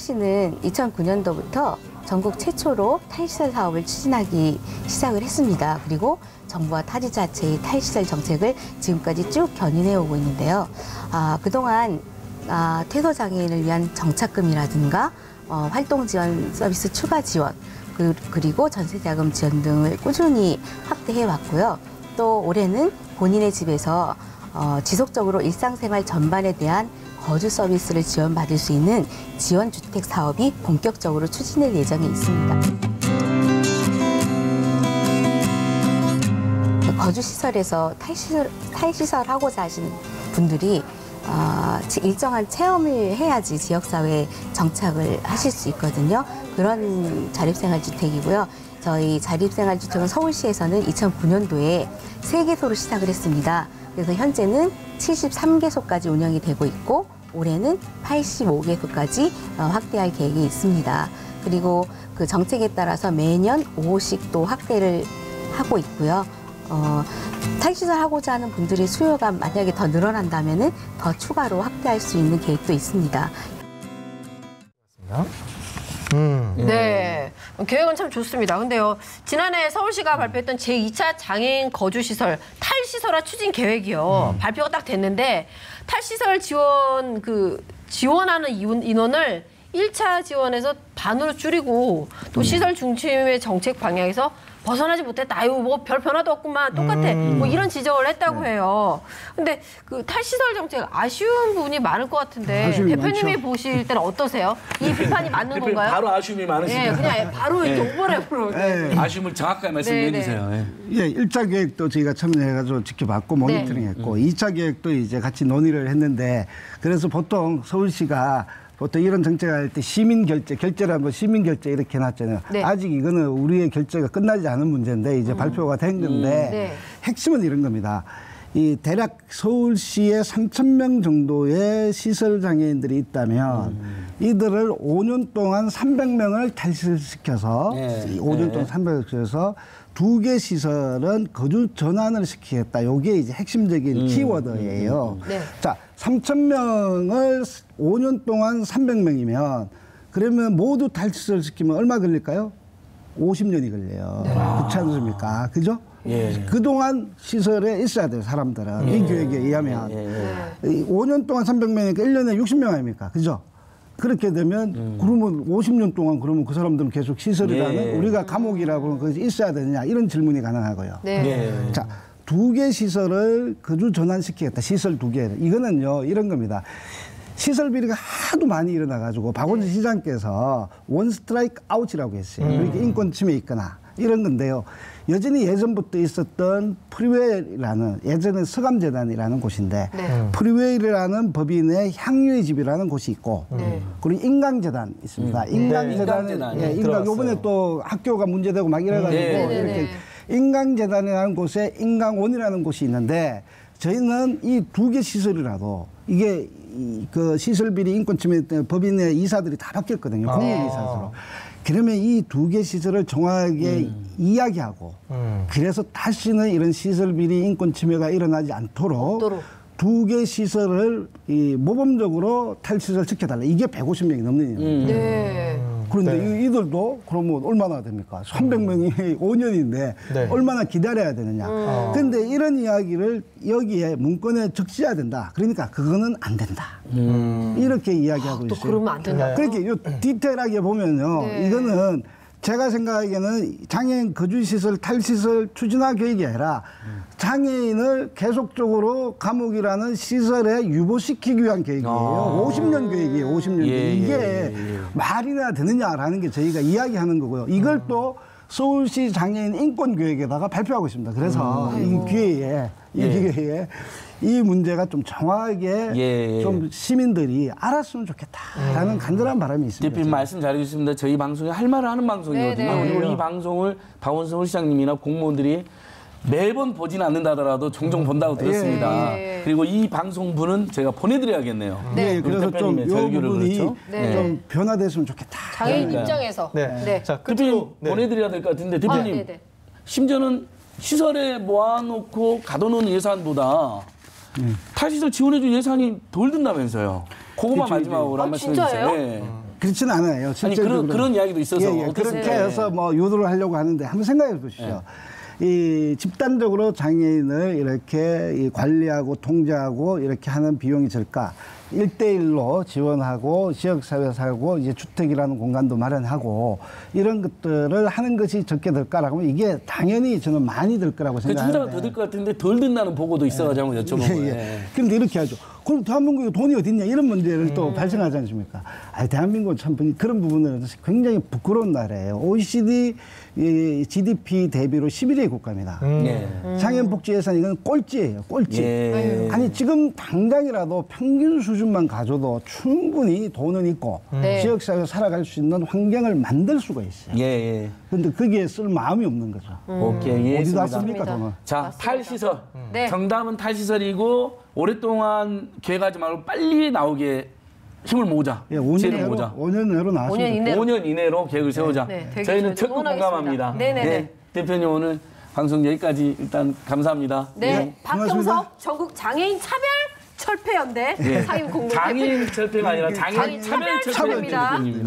서울시는 2009년도부터 전국 최초로 탈시설 사업을 추진하기 시작을 했습니다. 그리고 정부와 타지자체의 탈시설 정책을 지금까지 쭉 견인해 오고 있는데요. 그동안 퇴소장애인을 위한 정착금이라든가 활동 지원 서비스 추가 지원, 그리고 전세자금 지원 등을 꾸준히 확대해 왔고요. 또 올해는 본인의 집에서 지속적으로 일상생활 전반에 대한 거주 서비스를 지원받을 수 있는 지원주택 사업이 본격적으로 추진될 예정에 있습니다. 거주시설에서 탈시설하고자 하시는 분들이 일정한 체험을 해야지 지역사회에 정착을 하실 수 있거든요. 그런 자립생활주택이고요. 저희 자립생활주택은 서울시에서는 2009년도에 3개소로 시작을 했습니다. 그래서 현재는 73개소까지 운영이 되고 있고 올해는 85개소까지 확대할 계획이 있습니다. 그리고 그 정책에 따라서 매년 5호씩 또 확대를 하고 있고요. 탈시설하고자 하는 분들의 수요가 만약에 더 늘어난다면은 더 추가로 확대할 수 있는 계획도 있습니다. 네, 계획은 참 좋습니다. 근데요, 지난해 서울시가 발표했던 제2차 장애인 거주시설 탈시설화 추진 계획이요. 발표가 딱 됐는데 탈시설 지원하는 인원을 1차 지원에서 반으로 줄이고 또 시설 중심의 정책 방향에서 벗어나지 못했다. 아유, 뭐 별 변화도 없구만. 똑같아. 뭐 이런 지적을 했다고 해요. 근데 그 탈시설 정책 아쉬운 부분이 많을 것 같은데 대표님이 많죠. 보실 때는 어떠세요? 이 비판이 맞는 건가요? 바로 아쉬움이 많으시죠. 네, 그냥 바로 오버랩으로. 네. 아쉬움을 정확하게 말씀해 주세요. 네. 예, 1차 계획도 저희가 참여해가지고 지켜봤고 모니터링했고 2차 계획도 이제 같이 논의를 했는데 그래서 보통 서울시가 보통 이런 정책할 때 결제라는 거 시민 결제 이렇게 해놨잖아요. 네. 아직 이거는 우리의 결제가 끝나지 않은 문제인데 이제 발표가 된 건데 네. 핵심은 이런 겁니다. 이 대략 서울시에 3,000명 정도의 시설 장애인들이 있다면 이들을 5년 동안 300명을 탈시시켜서 5년 동안 300명을 시켜서 2개 시설은 거주 전환을 시키겠다. 이게 이제 핵심적인 키워드예요. 네. 자, 3,000명을 5년 동안 300명이면 그러면 모두 탈시설 시키면 얼마 걸릴까요? 50년이 걸려요. 네. 그렇지 않습니까? 그죠? 예. 그동안 시설에 있어야 돼요, 사람들은. 이 계획에 의하면. 5년 동안 300명이니까 1년에 60명 아닙니까? 그죠? 그렇게 되면 그러면 50년 동안 그러면 그 사람들은 계속 시설이라는 우리가 감옥이라고 그것이 있어야 되느냐 이런 질문이 가능하고요. 네. 자, 2개 시설을 거주 전환시키겠다. 시설 2개. 이거는요 이런 겁니다. 시설 비리가 하도 많이 일어나가지고 박원순 시장께서 원 스트라이크 아웃이라고 했어요. 이렇게 인권 침해 있거나 이런 건데요. 여전히 예전부터 있었던 프리웨이라는 예전에 서감재단이라는 곳인데 프리웨이라는 법인의 향유의 집이라는 곳이 있고 그리고 인강재단 있습니다. 인강재단은 요번에 또 학교가 문제되고 막 이래가지고 이렇게 인강재단이라는 곳에 인강원이라는 곳이 있는데 저희는 이 2개 시설이라도 이게 그 시설비리 인권침해 법인의 이사들이 다 바뀌었거든요. 공익이사로. 그러면 이 2개 시설을 정확하게 이야기하고 그래서 다시는 이런 시설비리 인권침해가 일어나지 않도록 2개 시설을 모범적으로 탈시설 시켜달라. 이게 150명이 넘는 인원이에요. 그런데 이들도 그러면 얼마나 됩니까? 300명이 5년인데 얼마나 기다려야 되느냐. 그런데 이런 이야기를 여기에 문건에 적셔야 된다. 그러니까 그거는 안 된다. 이렇게 이야기하고 있어요. 또 그러면 안 된다. 그렇게 디테일하게 보면요. 이거는 제가 생각하기에는 장애인 거주시설 탈시설 추진화 계획이 아니라 장애인을 계속적으로 감옥이라는 시설에 유보시키기 위한 계획이에요. 50년 계획이에요. 50년 계획. 이게 말이나 되느냐라는 게 저희가 이야기하는 거고요. 이걸 또 서울시 장애인 인권계획에다가 발표하고 있습니다. 그래서 이 기회에 이 문제가 좀 정확하게 좀 시민들이 알았으면 좋겠다라는 간절한 바람이 있습니다. 대표님 말씀 잘해주셨습니다. 저희 방송이 할 말을 하는 방송이거든요. 그리고 이 방송을 박원순 서울시장님이나 공무원들이 매번 보지는 않는다더라도 종종 본다고 들었습니다. 그리고 이 방송분은 제가 보내드려야겠네요. 그래서 좀 이 부분이 좀 변화됐으면 좋겠다. 장애인 입장에서. 자, 대표님 보내드려야 될 것 같은데 대표님 심지어는 시설에 모아놓고 가둬놓은 예산보다 탈시설 지원해준 예산이 덜 든다면서요. 그거만 마지막으로 한 말씀 해주세요. 그렇지는 않아요. 아니 실질적으로. 그런 이야기도 있어서 예, 예. 그렇게 해서 뭐 유도를 하려고 하는데 한번 생각해 보십시오. 이 집단적으로 장애인을 이렇게 이 관리하고 통제하고 이렇게 하는 비용이 들까? 1대1로 지원하고 지역사회에서 하고 이제 주택이라는 공간도 마련하고 이런 것들을 하는 것이 적게 들까라고 하면 이게 당연히 저는 많이 들 거라고 그 생각하는데. 투자가 더 들 것 같은데 덜 든다는 보고도 있어가지고 한번 여쭤본 거예요. 그런데 이렇게 하죠. 그럼 대한민국에 돈이 어디 있냐 이런 문제를 또 발생하지 않습니까? 대한민국은 참 그런 부분에 대해서 굉장히 부끄러운 나라예요. OECD 이 GDP 대비로 11위 국가입니다. 장애인 복지 예산 이건 꼴찌예요. 꼴찌. 예. 아니 지금 당장이라도 평균 수준만 가져도 충분히 돈은 있고 네. 지역사회에서 살아갈 수 있는 환경을 만들 수가 있어요. 예. 그런데 거기에 쓸 마음이 없는 거죠. 오케이. 어디다 이해했습니다. 씁니까 돈을? 자, 맞습니다. 탈시설. 네. 정답은 탈시설이고 오랫동안 계획하지 말고 빨리 나오게 힘을 모으자. 예, 5년 지혜를 내로 모으자. 5년 내로 나왔습니다. 5년 이내로. 5년 이내로 계획을 세우자. 네, 되게 저희는 저희도 적극 응원하겠습니다. 공감합니다. 네네네. 대표님 오늘 방송 여기까지 일단 감사합니다. 네, 박경석 고맙습니다. 전국 장애인 차별 철폐연대 예. 사임 공동 장애인 철폐가 아니라 장애인 차별 철폐입니다. 차별철폐입니다.